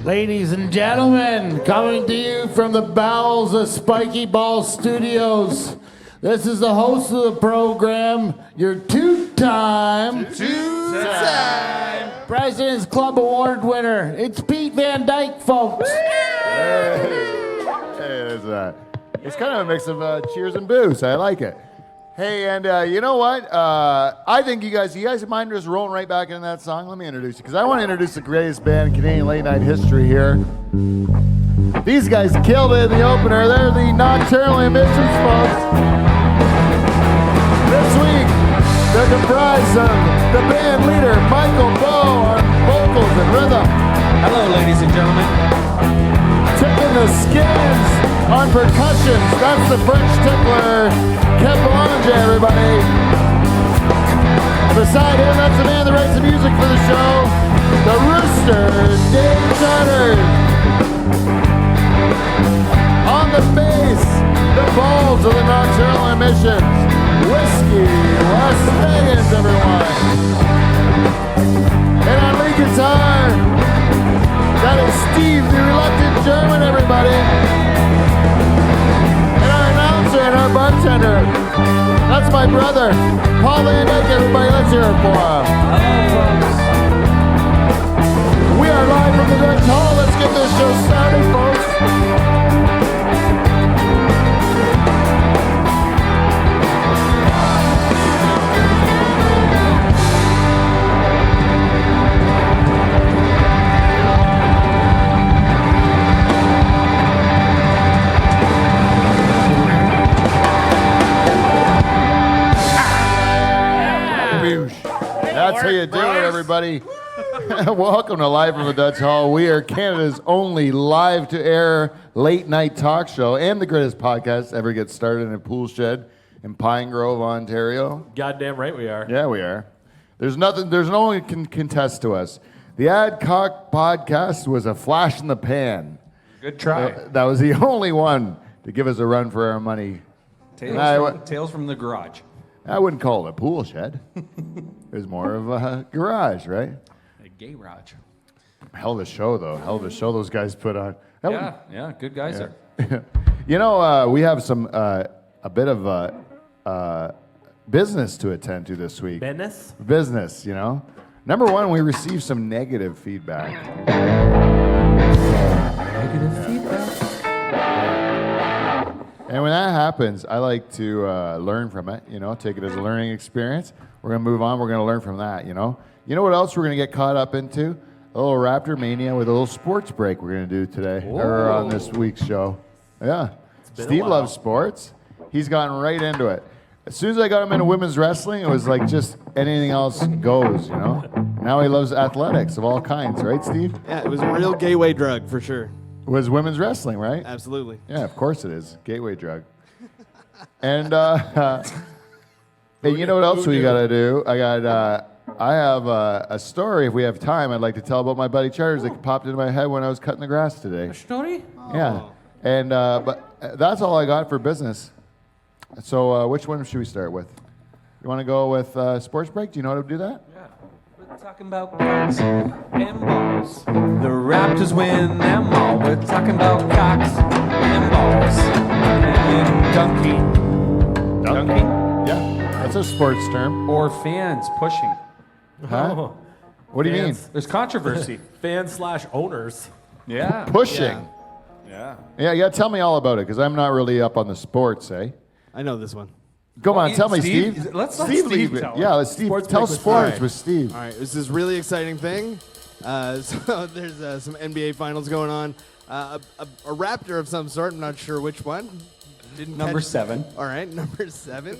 Ladies and gentlemen, coming to you from the bowels of Spiky Ball Studios, this is the host of the program, your two-time President's Club Award winner. It's Pete Van Dyke, folks. It's kind of a mix of cheers and boos. I like it. Hey, and you know what? I think you guys mind just rolling right back into that song? Let me introduce you, because I want to introduce the greatest band in Canadian late night history here. These guys killed it in the opener. They're the Nocturnal Emissions, folks. This week, they're comprised of the band leader, Michael Bow, on vocals and rhythm. Hello, ladies and gentlemen. Tipping the skins on percussions. That's the French tickler, Kev Belanger, everybody. Beside him, that's the man that writes the music for the show, the Rooster, Dave Charter. On the bass, the balls of the Nocturnal Emissions, Whiskey Las Vegas, everyone. And on lead guitar, that is Steve, the Reluctant German, everybody. And our announcer and our bartender, that's my brother, Paul Van Dyke, everybody. Let's hear it for him. Hello, folks. We are live from the Dutch Hall. Let's get this show started, folks. That's how you do it, everybody. Welcome to Live from the Dutch Hall. We are Canada's only live-to-air late-night talk show and the greatest podcast ever gets started in a pool shed in Pine Grove, Ontario. Goddamn right we are. Yeah, we are. There's no one can contest to us. The Adcock podcast was a flash in the pan. Good try. That was the only one to give us a run for our money. Tales from the garage. I wouldn't call it a pool shed. It was more of a garage, right? A gay garage. Hell of a show, though. Hell of a show those guys put on. Yeah, good guys there. You know, we have some a bit of business to attend to this week. Business, you know. Number one, we received some negative feedback. Negative feedback. And when that happens, I like to learn from it, you know, take it as a learning experience. We're going to move on. We're going to learn from that, you know. You know what else we're going to get caught up into? A little Raptor Mania with a little sports break we're going to do today, or on this week's show. Yeah. Steve loves sports. He's gotten right into it. As soon as I got him into women's wrestling, it was like just anything else goes, you know. Now he loves athletics of all kinds, right, Steve? Yeah, it was a real gateway drug for sure. It was women's wrestling, right? Absolutely. Yeah, of course it is. Gateway drug. And hey, you know what else we got to do? I have a story, if we have time, I'd like to tell about my buddy Charters that popped into my head when I was cutting the grass today. A story? Yeah. And but that's all I got for business. So which one should we start with? You want to go with sports break? Do you know how to do that? Yeah. We're talking about cocks and balls. The Raptors win them all. We're talking about cocks and balls. And dunking. Dunking? Yeah. That's a sports term. Or fans pushing. Huh? Oh, What do you mean? There's controversy. Fans/owners. Yeah. Pushing. Yeah. Yeah, tell me all about it, because I'm not really up on the sports, eh? I know this one. Come on, tell me, Steve, Steve. let's let Steve lead it. tell Yeah, let's Steve. Sports Tell break with sports Steve. with Steve. All right, this is a really exciting thing. So there's some NBA finals going on. A Raptor of some sort, I'm not sure which one. Number 7. All right, number 7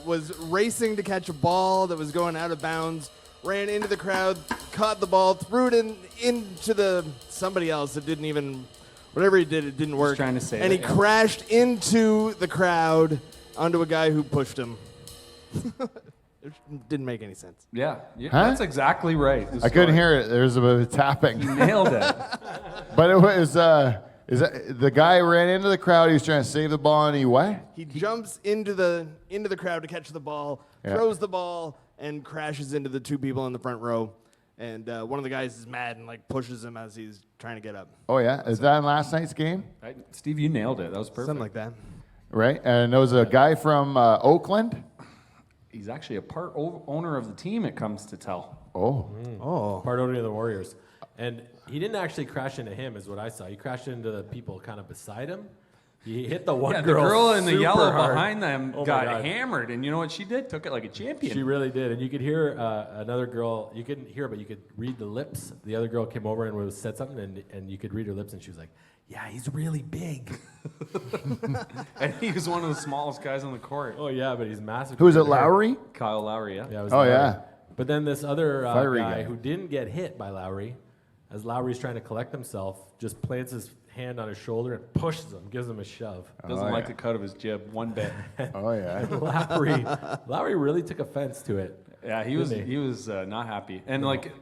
was racing to catch a ball that was going out of bounds, ran into the crowd, caught the ball, threw it into somebody else that didn't even, whatever he did, it didn't work. trying to say and that, he yeah. crashed into the crowd onto a guy who pushed him. It didn't make any sense. Yeah. Huh? That's exactly right. I couldn't hear it. There was a bit of tapping. Nailed it. But it was, the guy ran into the crowd. He was trying to save the ball, and he what? He jumps into the crowd to catch the ball, Yeah. throws the ball, and crashes into the two people in the front row. and one of the guys is mad and like pushes him as he's trying to get up. Oh yeah, is that in last night's game? Steve, you nailed it. That was perfect. Something like that. Right, and there was a guy from Oakland. He's actually a part owner of the team, it comes to tell. Oh, Part owner of the Warriors. And he didn't actually crash into him, is what I saw. He crashed into the people kind of beside him. He hit the one Yeah, the girl. girl in the super yellow hard. behind them Oh my got God. hammered, and you know what she did? Took it like a champion. She really did. And you could hear another girl, you couldn't hear, but you could read the lips. The other girl came over and said something, and you could read her lips, and she was like, yeah, he's really big. And he was one of the smallest guys on the court. Oh, yeah, but he's massive. who is it? Lowry? Kyle Lowry, yeah. Yeah, it was Oh, Lowry. yeah. But then this other Fiery guy guy. who didn't get hit by Lowry, as Lowry's trying to collect himself, just plants his hand on his shoulder and pushes him, gives him a shove. Doesn't Oh, like yeah. the cut of his jib one bit. Oh yeah. Lowry really took offense to it. Yeah, he was not happy. And like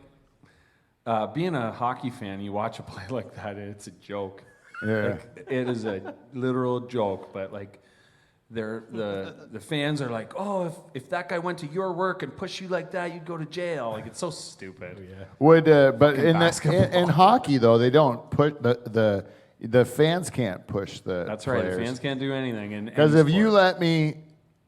being a hockey fan, you watch a play like that, and it's a joke. Yeah. Like, it is a literal joke, but like the fans are like, oh, if that guy went to your work and pushed you like that, you'd go to jail. Like, it's so stupid. Yeah. Would but in basketball. in hockey though, they don't put the fans can't push the That's right. players. The fans can't do anything. Because if you let me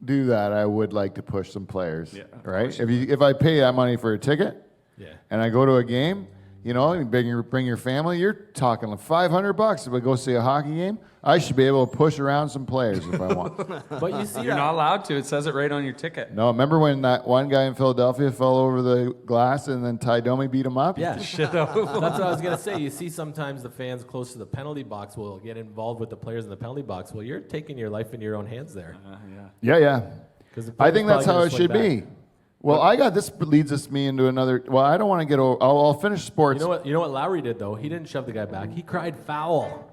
do that, I would like to push some players. Yeah, of right? If I pay that money for a ticket, Yeah. and I go to a game, you know, you bring your family. You're talking like $500 if I go see a hockey game. I should be able to push around some players if I want. But you see you're that. not allowed to, it says it right on your ticket. No, remember when that one guy in Philadelphia fell over the glass and then Ty Domi beat him up? Yeah, that's what I was gonna say. You see, sometimes the fans close to the penalty box will get involved with the players in the penalty box. Well, you're taking your life into your own hands there. Yeah, yeah. 'Cause the I player's think that's probably how gonna it swing should back. be. Well, I got this leads me into another. Well, I don't want to get over. I'll finish sports. You know what Lowry did though? He didn't shove the guy back. He cried foul.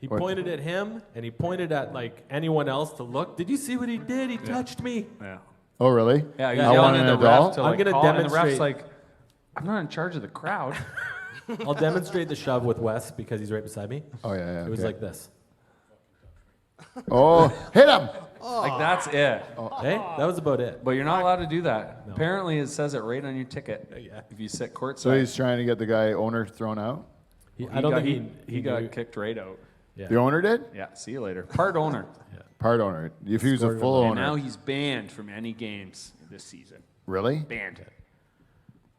He What? pointed at him and he pointed at like anyone else to look. Did you see what he did? He touched me. Yeah. Oh, really? Yeah, he's Yeah. I yelling want at an the ref adult. to I'm like gonna call, and the ref's demonstrate- like, I'm not in charge of the crowd. I'll demonstrate the shove with Wes because he's right beside me. Oh yeah, yeah. It was okay. like this. Oh, hit him! Like, that's it. Hey, that was about it. But you're not allowed to do that. Apparently, it says it right on your ticket. Yeah. If you sit courtside. So he's trying to get the guy owner thrown out. I don't think he he got knew- kicked right out. Yeah. The owner did. Yeah, see you later. Part owner. Part owner. If he was a Scored full And owner, now he's banned from any games this season. really? Banned.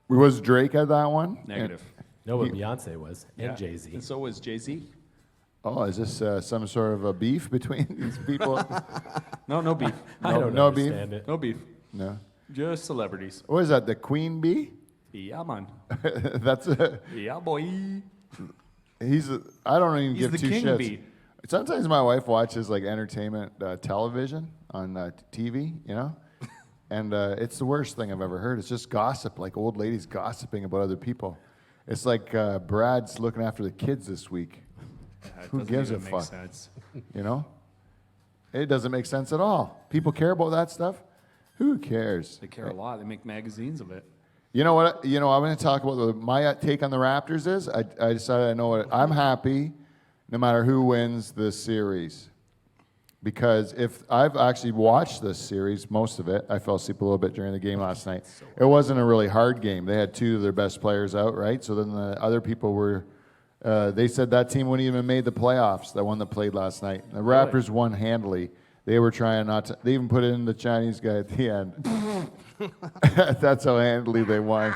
Was Drake at that one? Negative. No, but Beyonce was and Yeah. Jay Z. And so was Jay-Z. Oh, is this some sort of a beef between these people? No beef. I No- don't no beef? understand it. No beef. No. Just celebrities. What is that? The queen bee? Yeah, man. That's a. Yeah, boy. I don't even He's give the two king shits. bee. Sometimes my wife watches like entertainment television on TV, you know, and it's the worst thing I've ever heard. It's just gossip, like old ladies gossiping about other people. It's like Brad's looking after the kids this week. Who gives a fuck? Sense. You know, it doesn't make sense at all. People care about that stuff. Who cares? They care a lot. They make magazines of it. You know what? You know, I'm going to talk about my take on the Raptors is I decided I know what I'm happy no matter who wins this series. Because if I've actually watched this series, most of it, I fell asleep a little bit during the game last night. It wasn't a really hard game. They had two of their best players out, right? So then the other people were, they said that team wouldn't even made the playoffs, that one that played last night. The Raptors won handily. They were trying not to, they even put in the Chinese guy at the end. That's how handily they won,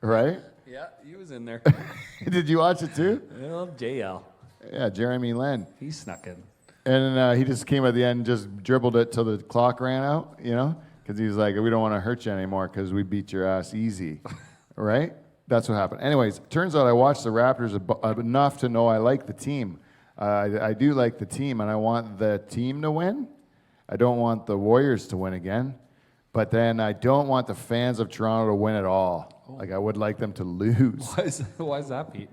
right? Yeah, he was in there. Did you watch it too? Well, JL. Yeah, Jeremy Lin. He snuck in. And he just came at the end and just dribbled it till the clock ran out, you know? Because he was like, we don't want to hurt you anymore because we beat your ass easy, right? That's what happened. Anyways, turns out I watched the Raptors enough to know I like the team. I do like the team, and I want the team to win. I don't want the Warriors to win again. But then I don't want the fans of Toronto to win at all. Like, I would like them to lose. Why is that, Pete?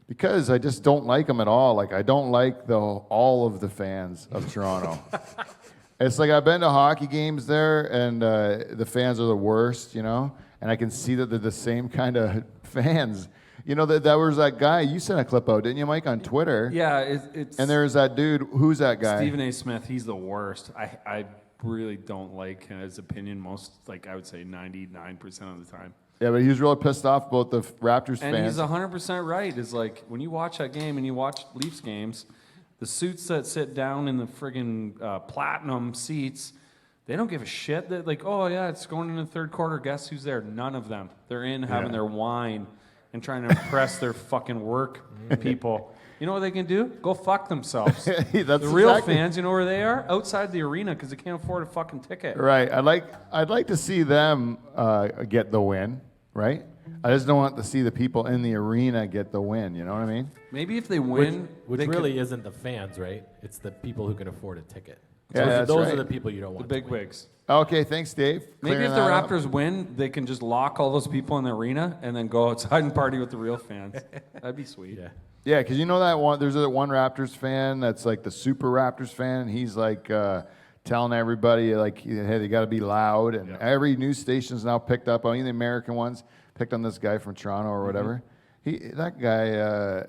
Because I just don't like them at all. Like, I don't like all of the fans of Toronto. It's like I've been to hockey games there, and the fans are the worst, you know? And I can see that they're the same kind of fans. You know, that was that guy. You sent a clip out, didn't you, Mike, on Twitter? Yeah, it's... And there's that dude. Who's that guy? Stephen A. Smith, he's the worst. I really don't like his opinion most, like I would say 99% of the time. Yeah, but he was really pissed off about the Raptors And fans. he's 100% right. Is like when you watch that game and you watch Leafs games, the suits that sit down in the friggin' platinum seats, they don't give a shit. They're like, oh yeah, it's going into the third quarter. Guess who's there? None of them. They're in having their wine and trying to impress their fucking work people. You know what they can do? Go fuck themselves. That's The real exactly- fans, you know where they are? Outside the arena because they can't afford a fucking ticket. Right. I'd like to see them get the win. Right. I just don't want to see the people in the arena get the win. You know what I mean? Maybe if they Which, win, which they could- really isn't the fans, right? It's the people who can afford a ticket. Yeah, that's those right. are the people you don't the want. big to win. wigs. Okay. Thanks, Dave. Maybe Clearing if the that up. Raptors win, they can just lock all those people in the arena and then go outside and party with the real fans. That'd be sweet. Yeah. Yeah, because you know that one. There's that one Raptors fan that's like the super Raptors fan. And he's like telling everybody like, hey, they got to be loud, and every news station's now picked up on, even the American ones picked on this guy from Toronto or whatever. That guy,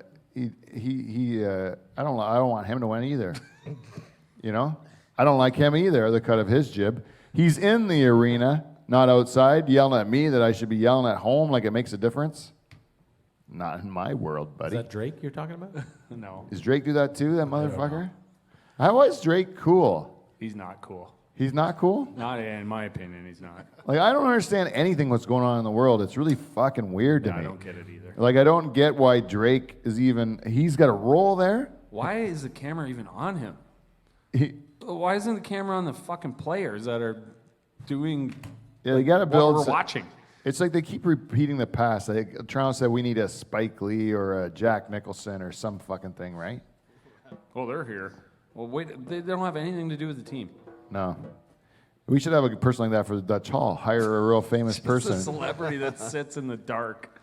I don't want him to win either. You know, I don't like him either. The cut of his jib. He's in the arena, not outside, yelling at me that I should be yelling at home like it makes a difference. Not in my world, Is buddy. that Drake you're talking about? No, Does Drake do that too, that motherfucker? How is Drake cool? he's not cool. He's not cool? Not in my opinion, he's not. Like, I don't understand anything what's going on in the world. It's really fucking weird to Yeah, I me. don't get it either. Like, I don't get why Drake is even, he's got a role there. Why is the camera even on him? He, Why isn't the camera on the fucking players that are doing yeah, they got to what build. we're watching? It's like they keep repeating the past. Like, Toronto said we need a Spike Lee or a Jack Nicholson or some fucking thing, right? Oh, they're here. Well, wait, they don't have anything to do with the team. No. We should have a person like that for the Dutch Hall. Hire a real famous It's a person. celebrity that sits in the dark.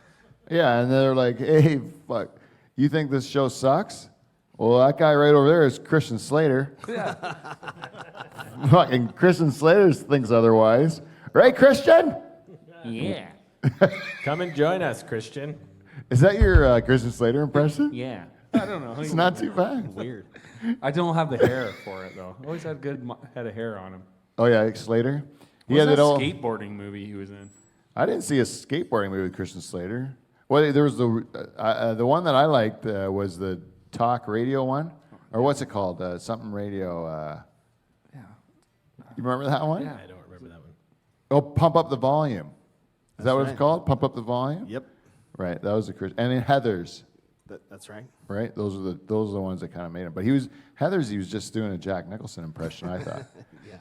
Yeah, and they're like, hey, fuck, you think this show sucks? Well, that guy right over there is Christian Slater. Yeah. Fucking Christian Slater thinks otherwise. Right, Christian? Yeah. Come and join us, Christian. Is that your Christian Slater impression? Yeah. I don't know. It's not too bad. Weird. I don't have the hair for it though. Always had good head of hair on him. Oh, yeah, Slater? He What had was that that old. skateboarding movie he was in? I didn't see a skateboarding movie with Christian Slater. Well, there was the one that I liked was the talk radio one, or what's it called? Something radio. Yeah. You remember that one? Yeah. I don't remember that one. Oh, Pump Up the Volume. Is that what right. it's called? Pump Up the Volume. Yep, Right. That was the Christian. And then Heathers. that's right. Right. Those are the ones that kind of made him. But Heathers. He was just doing a Jack Nicholson impression. I thought.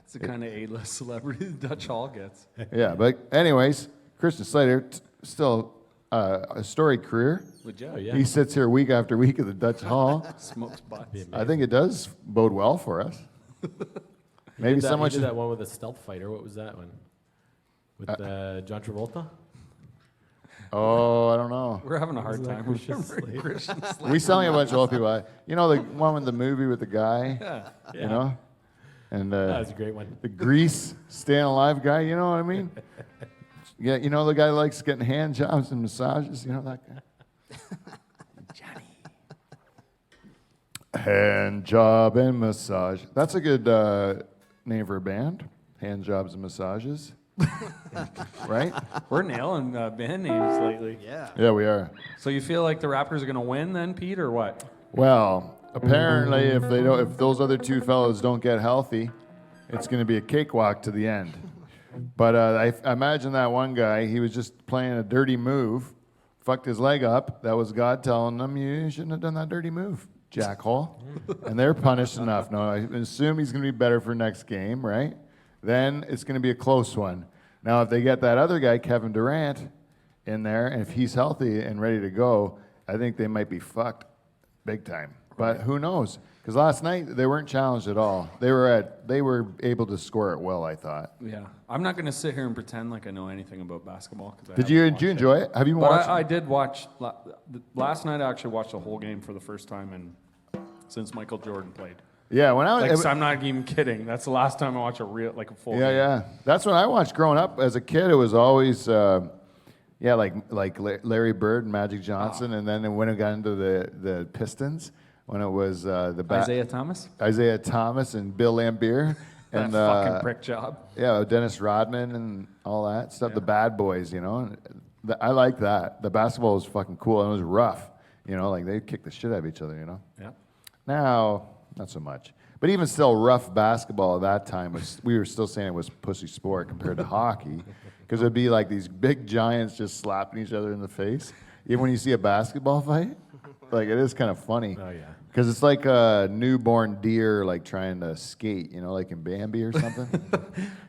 It's the kind of A-list celebrity the Dutch Hall gets. Yeah. But anyways, Christian Slater still a storied career. Oh, yeah. He sits here week after week at the Dutch Hall. Smokes butts. I think it does bode well for us. Maybe Did that, someone he did should. that one with a stealth fighter. What was that one? With John Travolta? Oh, I don't know. We're having a hard Wasn't that time Christian remembering Slater? Christian Slater. We selling a bunch of old people. You know the one with the movie with the guy. Yeah. You know, and That was a great one. the Grease staying alive guy. You know what I mean? Yeah, you know the guy that likes getting hand jobs and massages. You know that guy. Hand job and massage. That's a good name for a band. Hand jobs and massages. Right? We're nailing band names lately. Yeah. Yeah, we are. So you feel like the Raptors are going to win then, Pete, or what? Well, apparently, if those other two fellows don't get healthy, it's going to be a cakewalk to the end. But I imagine that one guy, he was just playing a dirty move, fucked his leg up. That was God telling him, you shouldn't have done that dirty move, jackhole. And they're punished enough. No, I assume he's going to be better for next game, right? Then it's going to be a close one. Now, if they get that other guy, Kevin Durant, in there, and if he's healthy and ready to go, I think they might be fucked big time. But who knows? Because last night they weren't challenged at all. They were able to score it well, I thought. Yeah. I'm not going to sit here and pretend like I know anything about basketball. Did you enjoy it? Have you But watched? I did watch. Last night I actually watched the whole game for the first time since Michael Jordan played. Yeah, when I Like, was. so I'm not even kidding. That's the last time I watched a full Yeah, game. yeah. That's when I watched growing up. As a kid, it was always, like Larry Bird and Magic Johnson, and then when it got into the Pistons, when it was Isaiah Thomas? Isaiah Thomas and Bill Laimbeer, and That fucking prick job. yeah, Dennis Rodman and all that stuff. The Bad Boys, you know. I like that. The basketball was fucking cool and it was rough. You know, like they kicked the shit out of each other. You know. Yeah. Now, not so much. But even still, rough basketball at that time was, we were still saying it was pussy sport compared to hockey. Because it'd be like these big giants just slapping each other in the face. Even when you see a basketball fight, like it is kind of funny. Oh, yeah. Because it's like a newborn deer like trying to skate, you know, like in Bambi or something.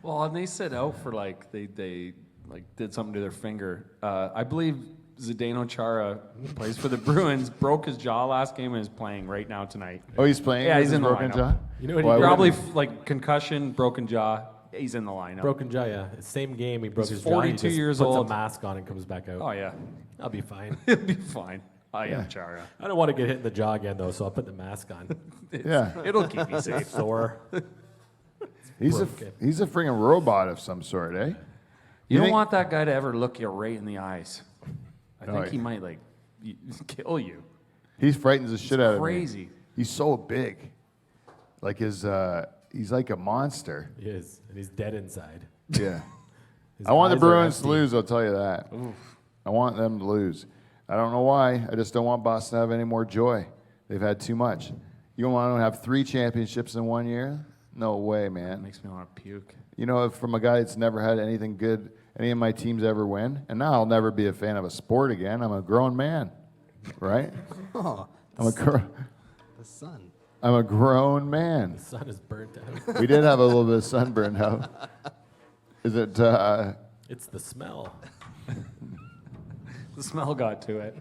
Well, and they sit out for like they like did something to their finger. I believe Zdeno Chara plays for the Bruins. Broke his jaw last game and is playing right now tonight. Oh, he's playing? Yeah, with he's his in the broken lineup. jaw? You know what Why he wouldn't Probably he? like concussion, broken jaw. He's in the lineup. Broken jaw, yeah. Same game, he broke He's his jaw. He 42 just years puts old. a mask on and comes back out. Oh yeah, I'll be fine. he'll be fine. I am Chara. I don't want to get hit in the jaw again, though, so I'll put the mask on. Yeah. It'll keep me safe. Sore. He's a broken. freaking robot of some sort, eh? You don't think- want that guy to ever look you right in the eyes. I think yeah. he might like kill you. He frightens the shit out of me. Crazy. He's so big. Like he's like a monster. He is, and he's dead inside. Yeah. His I want the eyes are Bruins to empty. lose, I'll tell you that. I want them to lose. I don't know why. I just don't want Boston to have any more joy. They've had too much. You want to have 3 championships in 1 year? No way, man. Makes me want to puke. You know, from a guy that's never had anything good, any of my teams ever win, and now I'll never be a fan of a sport again. I'm a grown man, right? Oh, I'm the sun. I'm a grown man. The sun is burnt out. We did have a little bit of sunburn out. Is it? It's the smell. The smell got to it.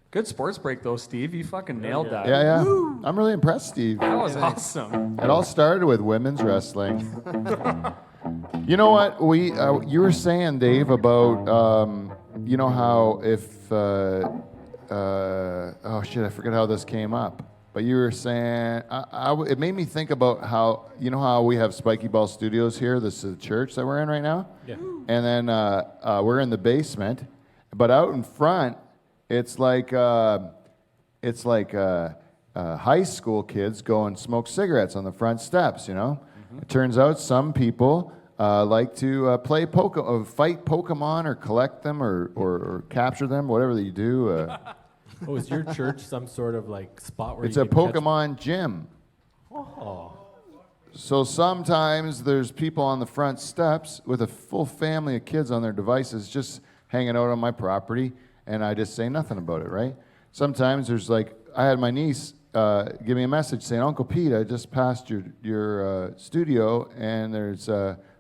Good sports break though, Steve. You fucking nailed that. Yeah. I'm really impressed, Steve. That was awesome. It all started with women's wrestling. You know what? You were saying, Dave, about you know how if oh shit, I forget how this came up. But you were saying it made me think about how you know how we have Spiky Ball Studios here. This is the church that we're in right now. Yeah. And then we're in the basement, but out in front, it's like high school kids go and smoke cigarettes on the front steps. You know, It turns out some people like to play fight Pokemon or collect them or capture them, whatever you do. Oh, is your church some sort of like spot where It's you a can catch- Pokemon gym. Oh, So sometimes there's people on the front steps with a full family of kids on their devices just hanging out on my property, and I just say nothing about it, right? Sometimes there's like, I had my niece give me a message saying, Uncle Pete, I just passed your studio, and there's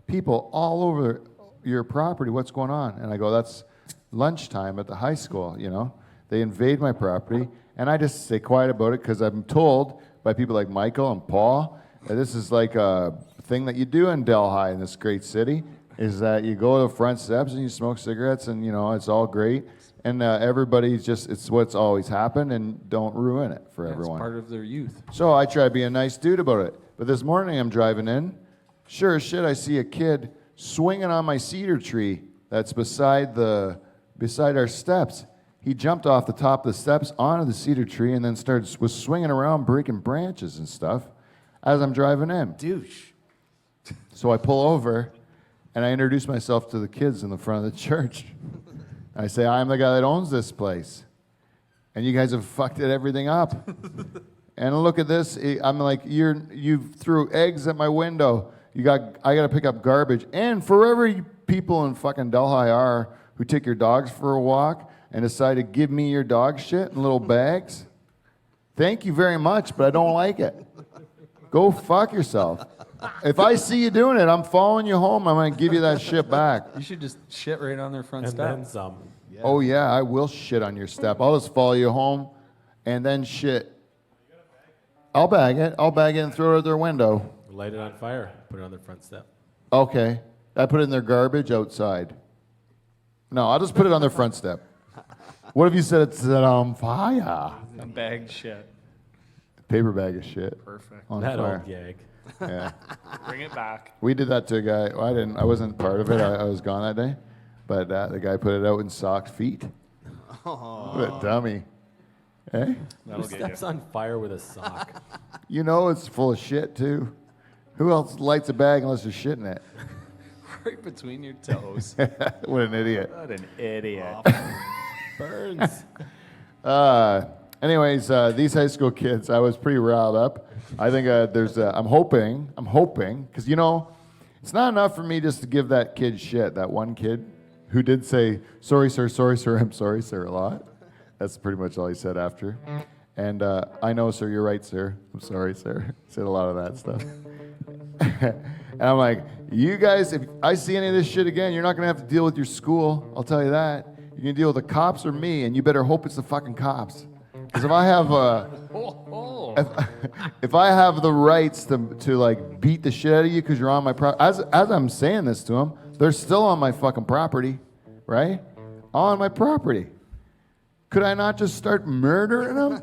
people all over your property. What's going on? And I go, that's lunchtime at the high school, you know? They invade my property, and I just stay quiet about it because I'm told by people like Michael and Paul that this is like a thing that you do in Delhi, in this great city, is that you go to the front steps and you smoke cigarettes, and you know it's all great, and everybody's just it's what's always happened, and don't ruin it for It's everyone. part of their youth. So I try to be a nice dude about it. But this morning I'm driving in, sure as shit I see a kid swinging on my cedar tree that's beside our steps. He jumped off the top of the steps onto the cedar tree and then was swinging around, breaking branches and stuff as I'm driving in. Douche. So I pull over and I introduce myself to the kids in the front of the church. I say, I'm the guy that owns this place. And you guys have fucked everything up. And look at this. I'm like, you threw eggs at my window. I got to pick up garbage. And forever you people in fucking Delhi are who take your dogs for a walk and decide to give me your dog shit in little bags. Thank you very much, but I don't like it. Go fuck yourself. If I see you doing it, I'm following you home. I'm going to give you that shit back. You should just shit right on their front and step. then some. Oh, yeah, I will shit on your step. I'll just follow you home and then shit. I'll bag it and throw it out their window. Light it on fire. Put it on their front step. Okay. I put it in their garbage outside. No, I'll just put it on their front step. What if you said it's set on fire? A bag shit. Paper bag of shit. Perfect. On That fire. old gag. Yeah. Bring it back. We did that to a guy. Well, I wasn't part of it. I was gone that day. But the guy put it out in socked feet. What a dummy. Eh? Who That'll get steps you. on fire with a sock? You know it's full of shit, too. Who else lights a bag unless there's shit in it? right between your toes. What an idiot. What an idiot. Burns. Anyways, these high school kids, I was pretty riled up. I think I'm hoping, because, you know, it's not enough for me just to give that kid shit, that one kid who did say, sorry, sir, I'm sorry, sir, a lot. That's pretty much all he said after. And I know, sir, you're right, sir. I'm sorry, sir. Said a lot of that stuff. And I'm like, you guys, if I see any of this shit again, you're not going to have to deal with your school. I'll tell you that. You're going to deal with the cops or me, and you better hope it's the fucking cops. Because if I have if I have the rights to like beat the shit out of you because you're on my property, as I'm saying this to them, they're still on my fucking property, right? On my property. Could I not just start murdering them?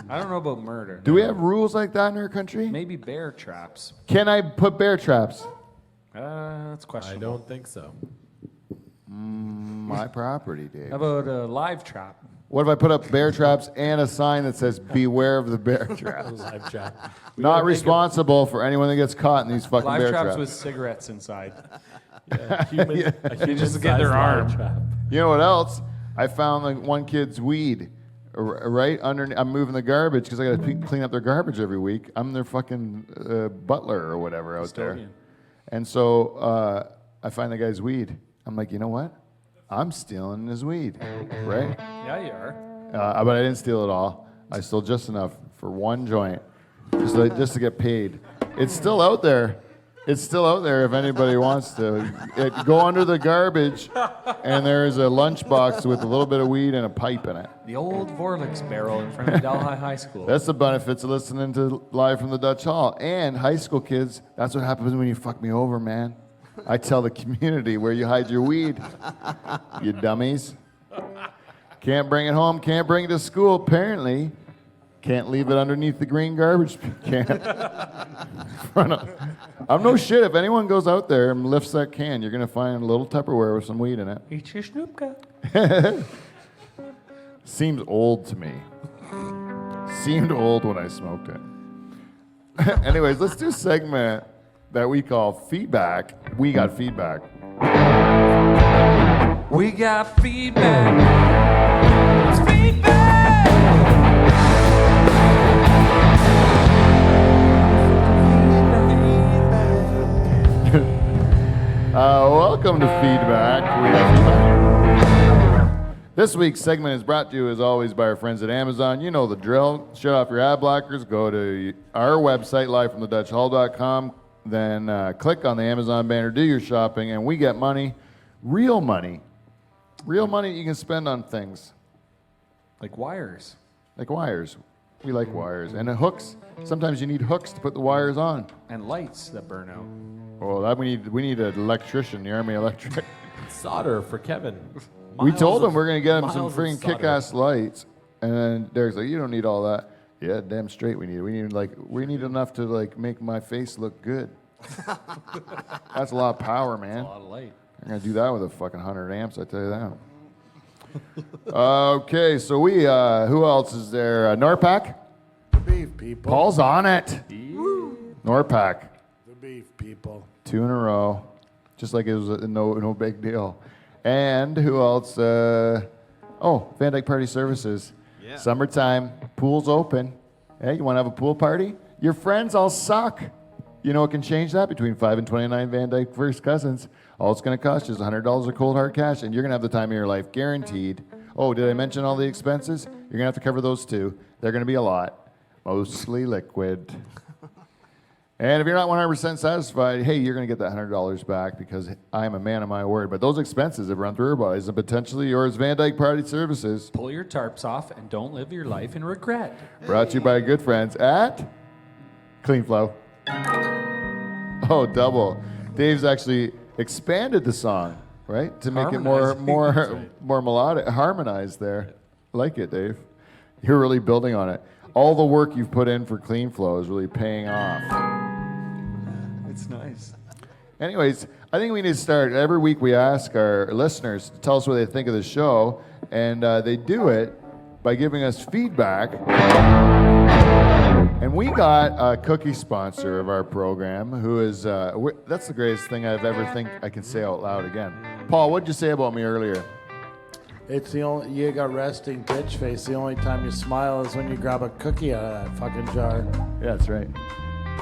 I don't know about murder. Do we have rules like that in our country? Maybe bear traps. Can I put bear traps? That's I questionable. don't think so. My property, Dave. How about a live trap? What if I put up bear traps and a sign that says "Beware of the bear traps"? Live chat. Not responsible for anyone that gets caught in these fucking Live bear traps traps. with cigarettes inside. A human just get their sized arm. live trap. You know what else? I found like one kid's weed right under. I'm moving the garbage because I got to clean up their garbage every week. I'm their fucking butler or whatever out there. Custodian. And so I find the guy's weed. I'm like, you know what? I'm stealing his weed, right? Yeah, you are. But I didn't steal it all. I stole just enough for one joint, just to get paid. It's still out there. It's still out there if anybody wants to. Go under the garbage, and there's a lunchbox with a little bit of weed and a pipe in it. The old Vorlix barrel in front of Delhi High School. That's the benefits of listening to Live from the Dutch Hall. And high school kids, that's what happens when you fuck me over, man. I tell the community where you hide your weed, you dummies. Can't bring it home, can't bring it to school, apparently. Can't leave it underneath the green garbage can. I'm no shit. If anyone goes out there and lifts that can, you're going to find a little Tupperware with some weed in it. Eat your Snoopka. Seems old to me. Seemed old when I smoked it. Anyways, let's do a segment that we call Feedback. We got feedback. We got feedback. It's feedback. Welcome to Feedback. We have feedback. This week's segment is brought to you, as always, by our friends at Amazon. You know the drill. Shut off your ad blockers. Go to our website, livefromthedutchhall.com. Then click on the Amazon banner, do your shopping, and we get money. Real money you can spend on things. Like wires. Like wires. We like wires. And hooks. Sometimes you need hooks to put the wires on. And lights that burn out. Well, that we need an electrician, the Army Electric. Solder for Kevin. We Miles told him of- we're going to get him some miles of freaking solder. kick-ass lights. And then Derek's like, you don't need all that. Yeah, damn straight we need it. We need enough to like make my face look good. That's a lot of power, man. A lot of light. I'm going to do that with a fucking 100 amps, I tell you that. Okay, so we, who else is there? Norpac? The beef people. Paul's on it. Norpac. The beef people. 2 in a row. Just like it was no big deal. And who else? Van Dyke Party Services. Yeah. Summertime, pool's open. Hey, you want to have a pool party? Your friends all suck. You know what can change that? Between 5 and 29 Van Dyke First Cousins. All it's going to cost you is $100 of cold hard cash, and you're going to have the time of your life, guaranteed. Oh, did I mention all the expenses? You're going to have to cover those too. They're going to be a lot. Mostly liquid. And if you're not 100% satisfied, hey, you're going to get that $100 back because I'm a man of my word. But those expenses have run through our bodies and potentially yours. Van Dyke Party Services. Pull your tarps off and don't live your life in regret. Brought to you by good friends at Clean Flow. Oh, double. Dave's actually expanded the song, right? To make it more melodic, harmonized there. Like it, Dave. You're really building on it. All the work you've put in for Clean Flow is really paying off. It's nice. Anyways, I think we need to start. Every week we ask our listeners to tell us what they think of the show, and they do it by giving us feedback And we got a cookie sponsor of our program who is, that's the greatest thing I've ever think I can say out loud again. Paul, what'd you say about me earlier? It's the only, you got resting bitch face. The only time you smile is when you grab a cookie out of that fucking jar. Yeah, that's right.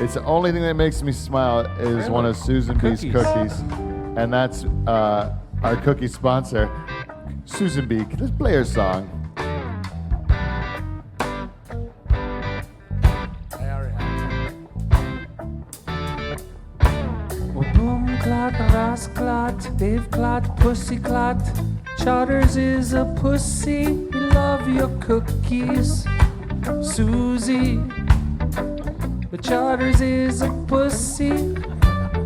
It's the only thing that makes me smile is one of Susan B's cookies. And that's our cookie sponsor, Susan B. Let's play her song. Boom clot, Ross clot, Dave clot, pussy clot. Charters is a pussy. We love your cookies, Susie. But Charters is a pussy.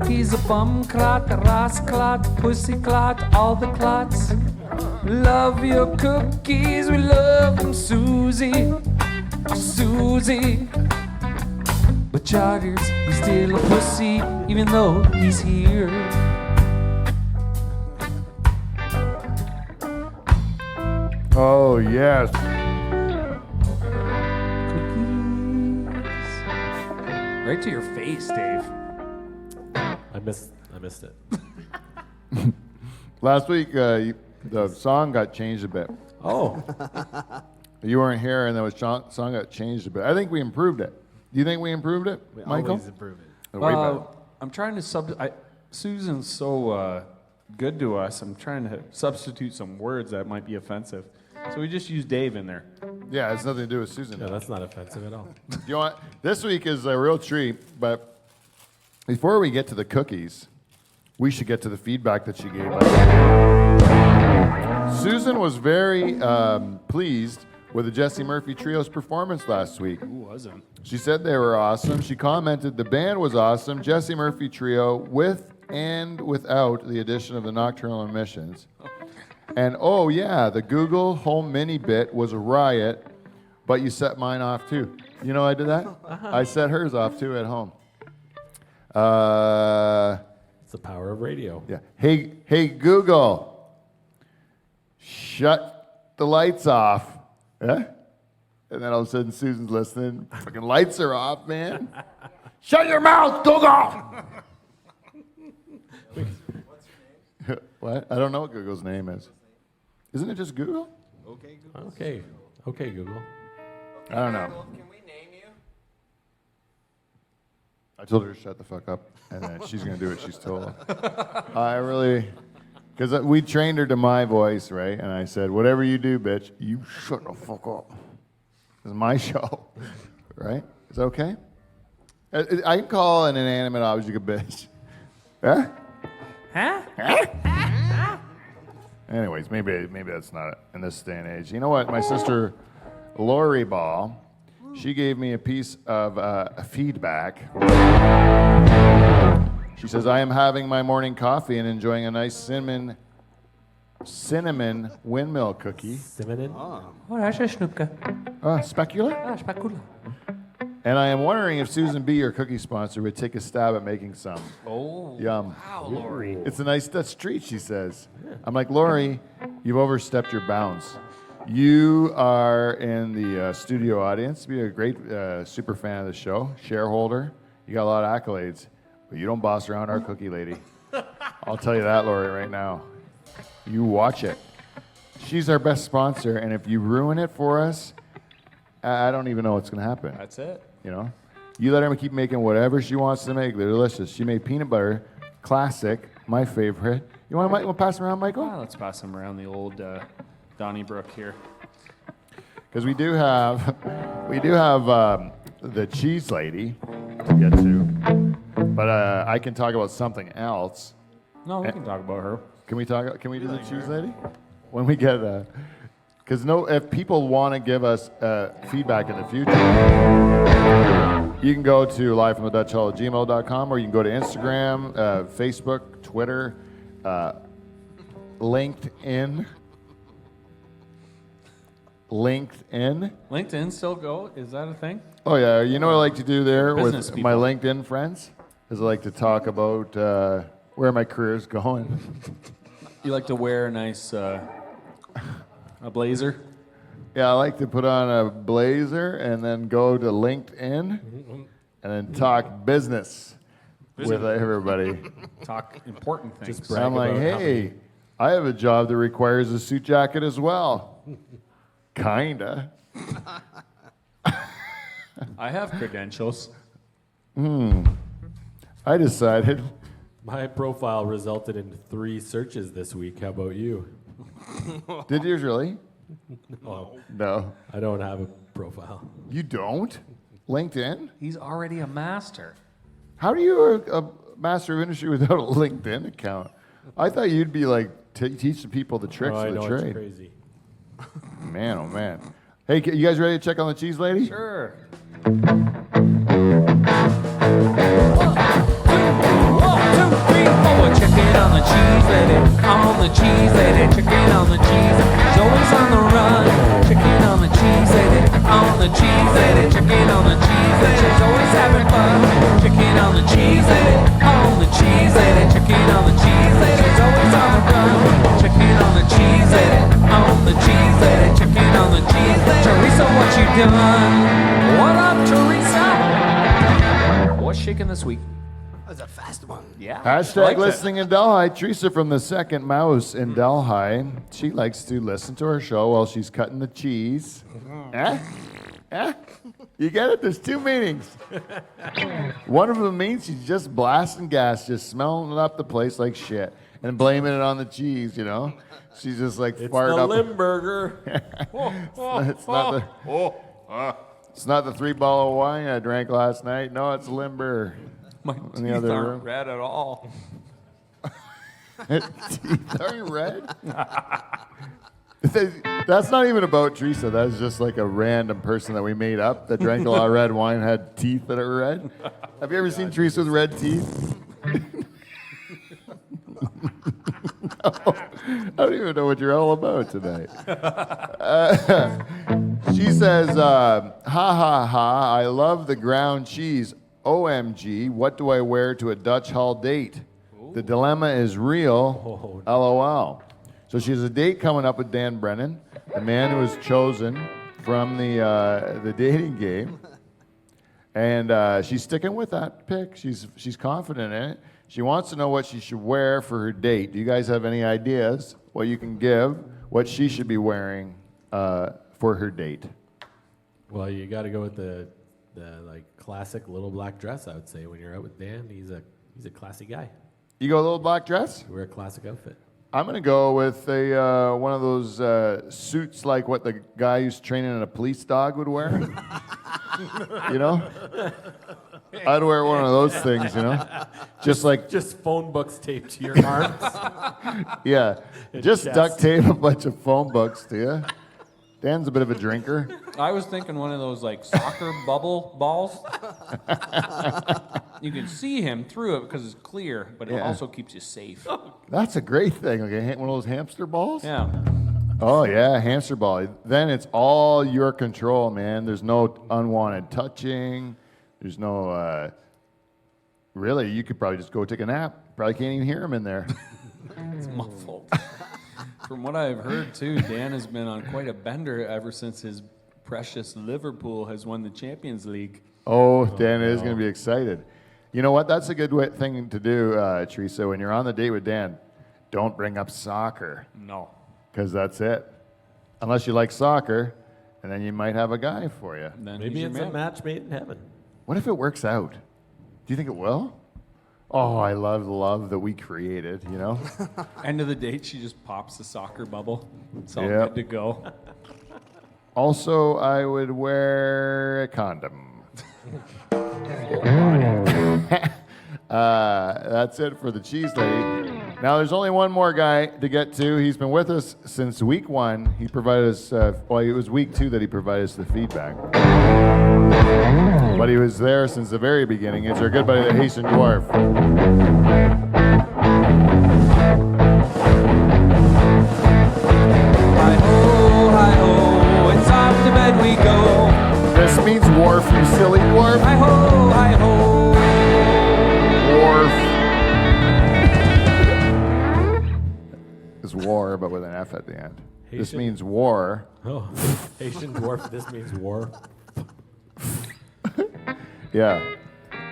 He's a bum clot, Ross clot, pussy clot, all the clots. We love your cookies. We love them, Susie, Susie. But Charters, he's still a pussy, even though he's here. Oh, yes. Right to your face, Dave. I missed it. Last week, the song got changed a bit. Oh, You weren't here, and the song got changed a bit. I think we improved it. Do you think we improved it, Michael? always improve it. Way better. I'm trying to Susan's so good to us. I'm trying to substitute some words that might be offensive. So we just use Dave in there. Yeah, it's nothing to do with Susan. Yeah, that's not offensive at all. You want this week is a real treat, but before we get to the cookies, we should get to the feedback that she gave us. Susan was very pleased with the Jesse Murphy Trio's performance last week. Who wasn't? She said they were awesome. She commented the band was awesome. Jesse Murphy Trio with and without the addition of the Nocturnal Emissions. And oh yeah, the Google Home Mini bit was a riot, but you set mine off too. You know I did that? I set hers off too at home. It's the power of radio. Yeah. Hey Google, shut the lights off. Yeah? And then all of a sudden Susan's listening. Fucking lights are off, man. Shut your mouth, Google! What? I don't know what Google's name is. Isn't it just Google? Okay, Google. I don't know. Can we name you? I told her to shut the fuck up, and then she's gonna do what she's told. I really, because we trained her to my voice, right? And I said, whatever you do, bitch, you shut the fuck up. This is my show, right? Is that okay? I can call an inanimate object a bitch. Huh? Anyways, maybe that's not in this day and age. You know what? My sister, Lori Ball, she gave me a piece of feedback. She says, I am having my morning coffee and enjoying a nice cinnamon windmill cookie. Cinnamon? Specular? And I am wondering if Susan B., your cookie sponsor, would take a stab at making some. Oh. Yum. Wow, Lori. It's a nice treat, she says. I'm like, Lori, you've overstepped your bounds. You are in the studio audience. Be a great super fan of the show, shareholder. You got a lot of accolades, but you don't boss around our cookie lady. I'll tell you that, Lori, right now. You watch it. She's our best sponsor, and if you ruin it for us, I don't even know what's going to happen. That's it. You know, you let her keep making whatever she wants to make. They're delicious. She made peanut butter, classic, my favorite. You want to pass them around, Michael? Well, let's pass them around the old Donnybrook here. Because we do have the cheese lady to get to, but I can talk about something else. No, we can talk about her. Can we talk? Can we do the cheese lady when we get? Because if people want to give us feedback in the future, you can go to livefromthedutchhall@gmail.com, or you can go to Instagram, Facebook, Twitter, LinkedIn. LinkedIn still go? Is that a thing? Oh yeah, you know what I like to do there Business with people. my LinkedIn friends is I like to talk about where my career is going. You like to wear a nice a blazer? Yeah, I like to put on a blazer and then go to LinkedIn and then talk business with everybody. Talk important things. Just And brag I'm like, about how hey, I have a job that requires a suit jacket as well. Kinda. I have credentials. I decided. My profile resulted in 3 searches this week. How about you? Did yours really? Oh, No. I don't have a profile. You don't? LinkedIn? He's already a master. How are you a master of industry without a LinkedIn account? I thought you'd be like teach the people the tricks Oh, I of the know, it's trade. crazy. Man, oh man. Hey, you guys ready to check on the cheese lady? Sure. 1, 2, 3, 4. Checking on the cheese lady, on the cheese lady, checking on the cheese. She's always on the run. Checking on the cheese lady, on the cheese lady, checking on the cheese lady. She's always having fun. Checking on the cheese lady, on the cheese lady, checking on the cheese lady. She's always on the run. Checking on the cheese lady, on the cheese lady, checking on the cheese lady. Teresa, what you done? What up, Teresa? What's shaking this week? That was a fast one. Yeah. Hashtag listening in Delhi. Teresa from the Second Mouse in Delhi. She likes to listen to our show while she's cutting the cheese. Eh? Eh? You get it? There's 2 meanings. One of them means she's just blasting gas, just smelling up the place like shit, and blaming it on the cheese, you know? She's just like It's fired the up. Limburger. It's not the 3 bottle of wine I drank last night. No, it's Limber. My In the teeth other aren't room. red at all. Teeth are red? That's not even about Teresa. That's just like a random person that we made up that drank a lot of red wine and had teeth that are red. Have you ever seen Teresa with red teeth? No. I don't even know what you're all about tonight. She says, ha ha ha, I love the ground cheese. OMG, what do I wear to a Dutch Hall date? The dilemma is real. LOL. So she has a date coming up with Dan Brennan, the man who was chosen from the dating game. And she's sticking with that pick. She's confident in it. She wants to know what she should wear for her date. Do you guys have any ideas what you can give, what she should be wearing for her date? Well, you got to go with the like classic little black dress. I would say when you're out with Dan, he's a classy guy. You go a little black dress? You wear a classic outfit. I'm gonna go with a one of those suits like what the guy who's training a police dog would wear. You know, I'd wear one of those things. You know, just like Just phone books taped to your arms. yeah, just chest. duct tape a bunch of phone books to you. Dan's a bit of a drinker. I was thinking one of those like soccer bubble balls. You can see him through it because it's clear, but it Yeah. also keeps you safe. That's a great thing. Like one of those hamster balls. Yeah. Oh yeah, hamster ball. Then it's all your control, man. There's no unwanted touching. There's no. Really, you could probably just go take a nap. Probably can't even hear him in there. It's muffled. From what I've heard too, Dan has been on quite a bender ever since his precious Liverpool has won the Champions League. Oh, Dan is going to be excited. You know what? That's a good thing to do, Teresa. When you're on the date with Dan, don't bring up soccer No. because that's it. Unless you like soccer, and then you might have a guy for you. Then Maybe he's it's your a man. match made in heaven. What if it works out? Do you think it will? Oh, I love the love that we created, you know? End of the date, she just pops the soccer bubble. It's all Yep. good to go. Also, I would wear a condom. That's it for the cheese lady. Now, there's only one more guy to get to. He's been with us since week 1. He provided us, well, it was week 2 that he provided us the feedback. But he was there since the very beginning. It's our good buddy, the Haitian Dwarf. Hi-ho, it's off to bed we go. This means wharf, you silly dwarf. Hi-ho, hi-ho. Wharf. Is as war, but with an F at the end. This Haitian? means war. Oh, Haitian dwarf. This means war. Yeah.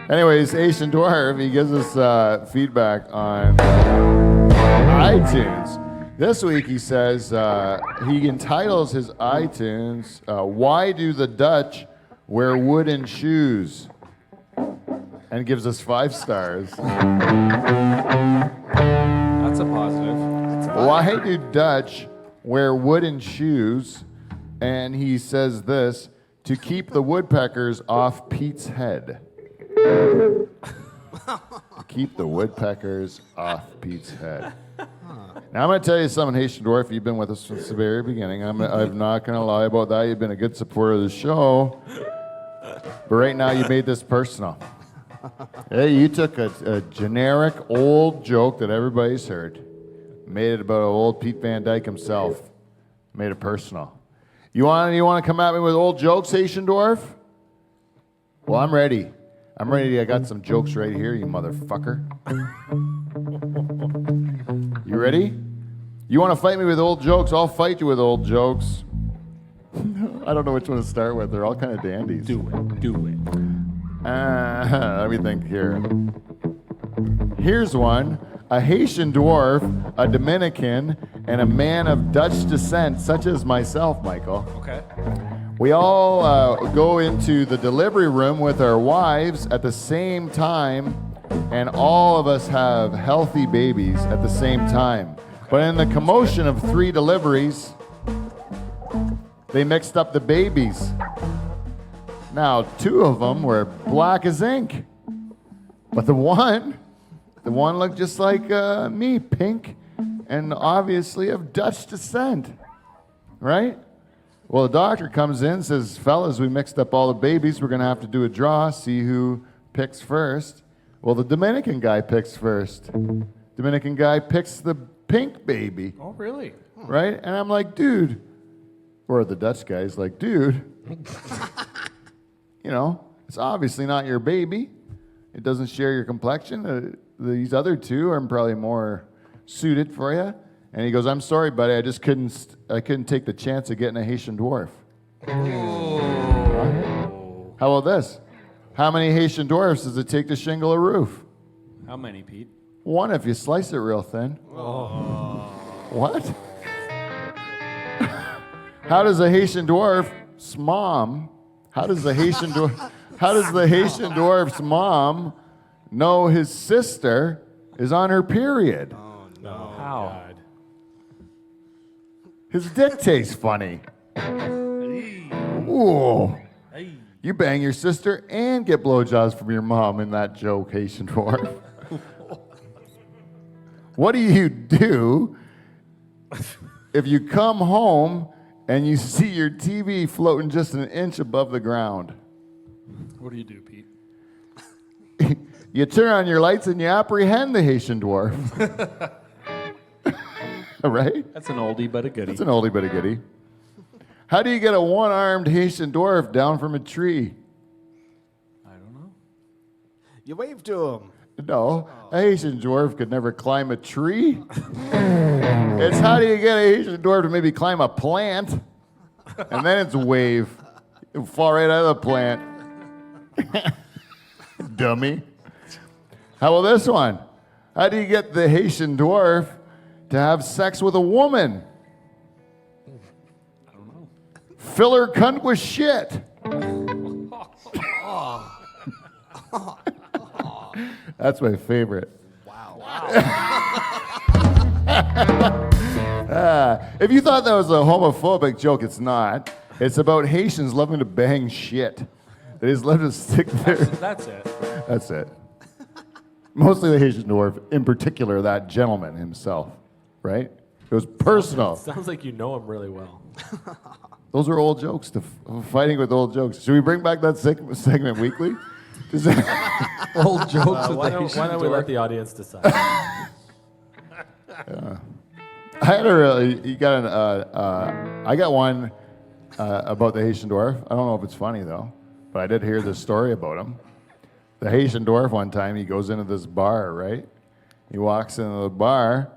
Anyways, Asian Dwarf, he gives us feedback on iTunes. This week he says he entitles his iTunes, Why Do the Dutch Wear Wooden Shoes? And gives us 5 stars. That's a positive. Why do Dutch wear wooden shoes? And he says this, to keep the woodpeckers off Pete's head. To keep the woodpeckers off Pete's head. Now I'm going to tell you something, Haitian Dwarf. You've been with us since the very beginning. I'm not going to lie about that. You've been a good supporter of the show. But right now you made this personal. Hey, you took a generic old joke that everybody's heard, made it about old Pete Van Dyke himself, made it personal. You want to come at me with old jokes, Haitian Dwarf? Well, I'm ready. I'm ready. I got some jokes right here, you motherfucker. You ready? You want to fight me with old jokes? I'll fight you with old jokes. I don't know which one to start with. They're all kind of dandies. Do it. Let me think here. Here's one. A Haitian dwarf, a Dominican, and a man of Dutch descent, such as myself, Michael. Okay. We all go into the delivery room with our wives at the same time, and all of us have healthy babies at the same time. But in the commotion of 3 deliveries, they mixed up the babies. Now, 2 of them were black as ink. But the one looked just like me, pink, and obviously of Dutch descent. Right? Well, the doctor comes in, says, fellas, we mixed up all the babies. We're going to have to do a draw, see who picks first. Well, the Dominican guy picks first. Dominican guy picks the pink baby. Oh, really? Right? And I'm like, dude. Or the Dutch guy's like, dude. You know, it's obviously not your baby. It doesn't share your complexion. These other 2 are probably more suited for you. And he goes, I'm sorry, buddy. I just couldn't take the chance of getting a Haitian dwarf. Oh. How about this? How many Haitian dwarfs does it take to shingle a roof? How many, Pete? 1 if you slice it real thin. Oh. What? How does a Haitian dwarf's mom? How does the Haitian dwarf's mom know his sister is on her period? Oh, no. How? God. His dick tastes funny. Ooh. You bang your sister and get blowjobs from your mom in that joke, Haitian dwarf. What do you do if you come home and you see your TV floating just an inch above the ground? What do you do, Pete? You turn on your lights and you apprehend the Haitian dwarf. Right? That's an oldie but a goodie. That's an oldie but a goodie. How do you get a one-armed Haitian dwarf down from a tree? I don't know. You wave to him. No, a Haitian dwarf could never climb a tree. It's how do you get a Haitian dwarf to maybe climb a plant? And then it's a wave. It'll fall right out of the plant. Dummy. How about this one? How do you get the Haitian dwarf to have sex with a woman? I don't know. Fill her cunt with shit. That's my favorite. If you thought that was a homophobic joke, it's not. It's about Haitians loving to bang shit. They just love to stick there. That's it. That's it. Mostly the Haitian dwarf, in particular that gentleman himself, right? It was personal. Sounds like you know him really well. Those are old jokes, fighting with old jokes. Should we bring back that segment weekly? Old jokes with Why the don't Haitian we let dwarf. the audience decide? I had I got one about the Haitian dwarf. I don't know if it's funny though, but I did hear this story about him. The Haitian dwarf one time, he goes into this bar, right? He walks into the bar,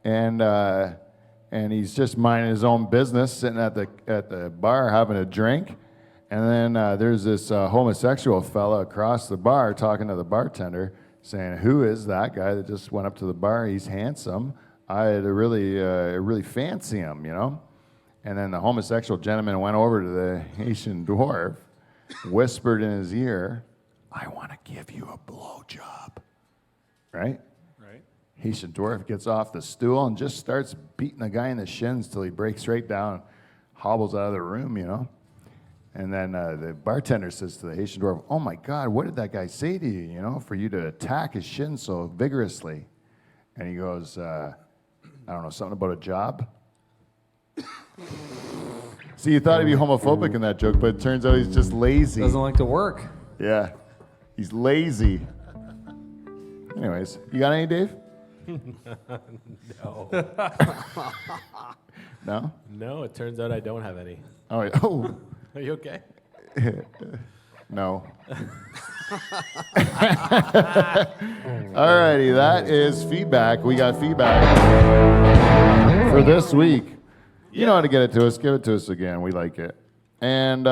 and he's just minding his own business, sitting at the bar having a drink. And then there's this homosexual fella across the bar talking to the bartender, saying, "Who is that guy that just went up to the bar? He's handsome. I really fancy him, you know." And then the homosexual gentleman went over to the Haitian dwarf, whispered in his ear, "I want to give you a blowjob." Right? Right. Haitian dwarf gets off the stool and just starts beating the guy in the shins till he breaks right down, hobbles out of the room, you know. And then the bartender says to the Haitian dwarf, "Oh my God, what did that guy say to you, you know, for you to attack his shins so vigorously?" And he goes, "I don't know, something about a job?" See, you thought he'd be homophobic in that joke, but it turns out he's just lazy. Doesn't like to work. Yeah, he's lazy. Anyways, you got any, Dave? No. No? No, it turns out I don't have any. Oh, yeah. Oh, Are you okay? no. Alrighty, that is feedback. We got feedback for this week. You know how to get it to us. Give it to us again. We like it. And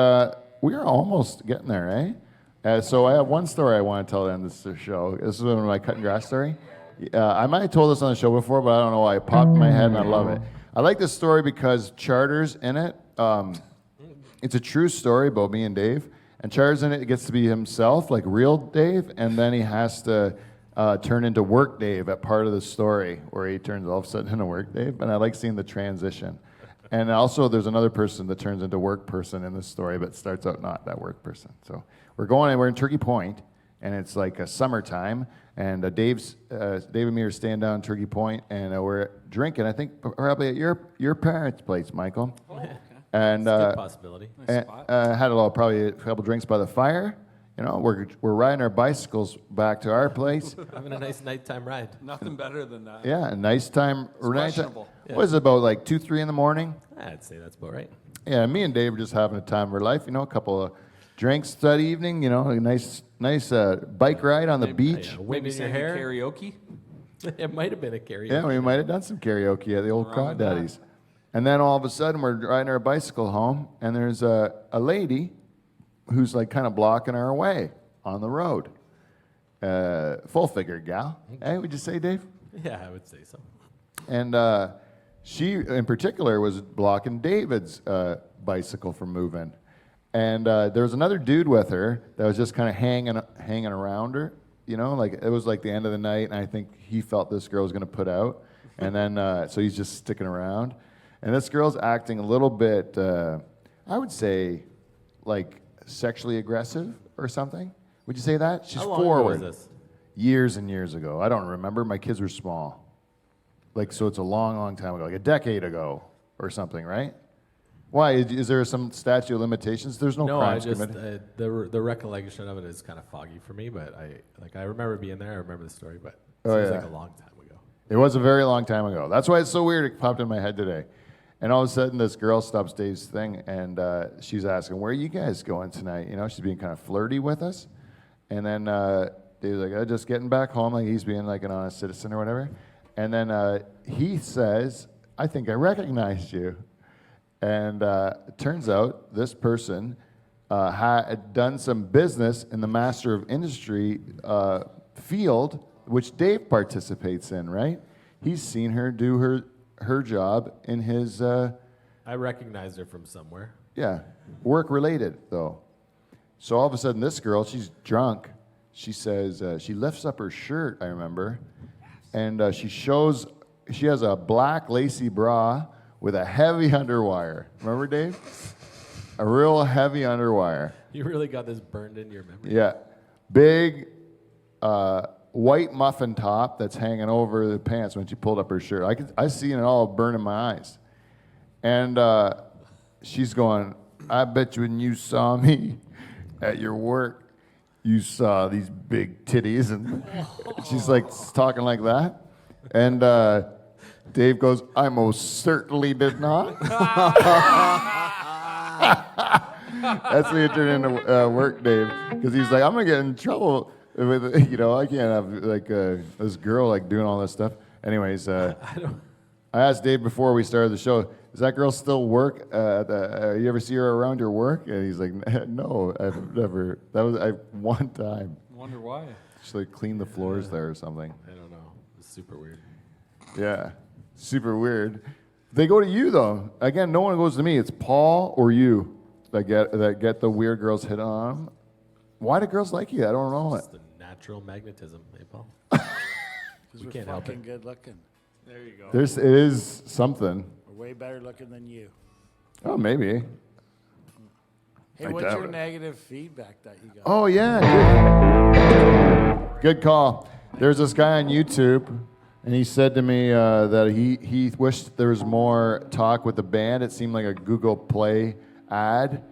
we are almost getting there, eh? So I have one story I want to tell in this show. This is one of my cutting grass story. I might have told this on the show before, but I don't know why. It popped in my head, and I love it. I like this story because Charter's in it. It's a true story about me and Dave. And Charter's in it. It gets to be himself, like real Dave, and then he has to turn into work Dave at part of the story, where he turns all of a sudden into work Dave. And I like seeing the transition. And also, there's another person that turns into work person in this story, but starts out not that work person. So we're in Turkey Point, and it's like a summertime, and Dave and me are staying down in Turkey Point, and we're drinking. I think probably at your parents' place, Michael. Oh, okay. And It's a good possibility. Nice spot. had probably a couple drinks by the fire. You know, we're riding our bicycles back to our place. Having a nice nighttime ride. Nothing better than that. Yeah, a nice time. questionable. What is it, about like 2, 3 in the morning? I'd say that's about right. Yeah, me and Dave were just having a time of our life. You know, a couple of drinks that evening. You know, a nice bike ride on the beach. Wind Maybe in your singing hair. karaoke. It might have been a karaoke. Yeah, we might have done some karaoke at the old Wrong with that. Crawdaddies. And then all of a sudden, we're riding our bicycle home, and there's a lady who's like kind of blocking our way on the road. Full-figured gal. Hey, would you say, Dave? Yeah, I would say so. And she, in particular, was blocking David's bicycle from moving. And there was another dude with her that was just kind of hanging around her. You know, like it was like the end of the night, and I think he felt this girl was going to put out. And then, so he's just sticking around. And this girl's acting a little bit, I would say, like sexually aggressive or something. Would you say that? She's How long forward. ago was this? Years and years ago. I don't remember. My kids were small. Like, so it's a long, long time ago, like a decade ago or something, right? Why? Is there some statute of limitations? There's no No, I crimes just committed. the recollection of it is kind of foggy for me. But I remember being there. I remember the story, but it Oh, seems yeah. like a long time ago. It was a very long time ago. That's why it's so weird it popped in my head today. And all of a sudden, this girl stops Dave's thing, and she's asking, "Where are you guys going tonight?" You know, she's being kind of flirty with us. And then Dave's like, just getting back home, like he's being like an honest citizen or whatever. And then he says, "I think I recognized you." And it turns out this person had done some business in the Master of Industry field, which Dave participates in, right? He's seen her do her job in his, I recognized her from somewhere. work related, though. So all of a sudden, this girl, she's drunk. She says, she lifts up her shirt, I remember, and she has a black lacy bra with a heavy underwire. Remember, Dave? A real heavy underwire. You really got this burned into your memory. Yeah. Big white muffin top that's hanging over the pants when she pulled up her shirt. I seen it all burn in my eyes. And she's going, "I bet you when you saw me at your work, you saw these big titties." And she's like talking like that. And Dave goes, "I most certainly did not." That's when he turned into work, Dave, because he's like, "I'm gonna get in trouble with, I can't have like this girl like doing all this stuff." Anyways, I asked Dave before we started the show, does that girl still work? You ever see her around your work? And he's like, no, I've never. That was one time. Wonder why. She like cleaned the floors there or something. I don't know. It's super weird. Yeah, super weird. They go to you though. Again, no one goes to me. It's Paul or you that get the weird girls hit on 'em. Why do girls like you? I don't know It's it. the natural magnetism, hey, Paul? Because we're can't help fucking it. good looking. There you go. It is something. We're way better looking than you. Oh, maybe. Hey, I what's doubt your it. negative feedback that you got? Oh yeah, good call. There's this guy on YouTube, and he said to me that he wished there was more talk with the band. It seemed like a Google Play ad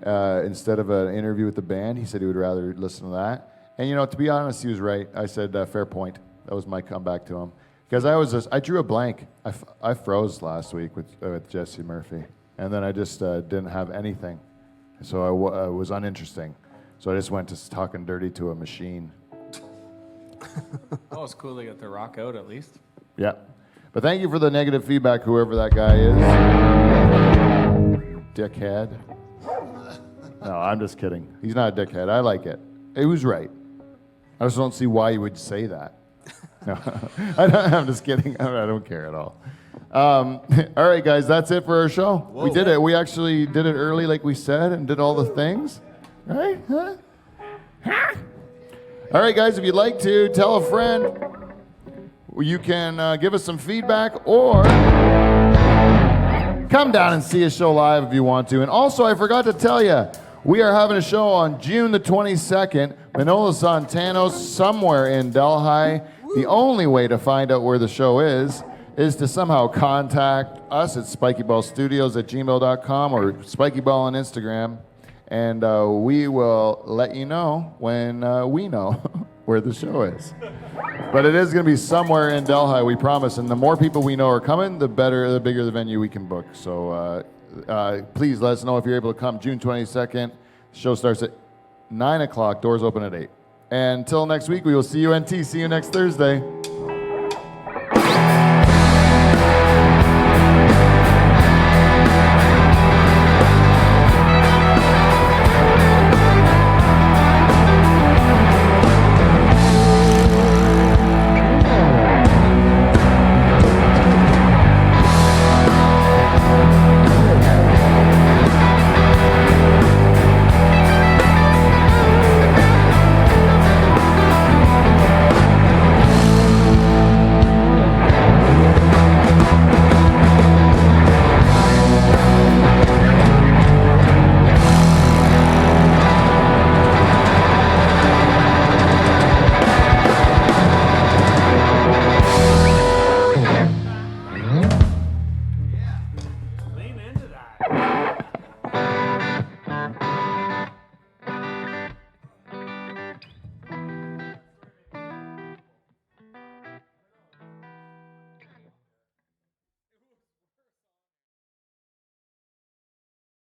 instead of an interview with the band. He said he would rather listen to that. And to be honest, he was right. I said fair point. That was my comeback to him because I drew a blank. I froze last week with Jesse Murphy, and then I just didn't have anything. So I was uninteresting. So I just went to talking dirty to a machine. Oh, it's cool they got the rock out at least. Yeah. But thank you for the negative feedback, whoever that guy is. Dickhead. No, I'm just kidding. He's not a dickhead. I like it. He was right. I just don't see why you would say that. No, I'm just kidding. I don't care at all. All right, guys, that's it for our show. We did it. We actually did it early, like we said, and did all the things. Right? Huh? All right, guys, if you'd like to, tell a friend. You can give us some feedback or come down and see a show live if you want to. And also, I forgot to tell you, we are having a show on June the 22nd, Manolo Santanos, somewhere in Delhi. The only way to find out where the show is to somehow contact us at spikyballstudios@gmail.com or spikyball on Instagram, and we will let you know when we know where the show is. But it is going to be somewhere in Delhi, we promise. And the more people we know are coming, the bigger the venue we can book. So please let us know if you're able to come. June 22nd. Show starts at 9 o'clock. Doors open at 8. And until next week, we will see you, NT. See you next Thursday.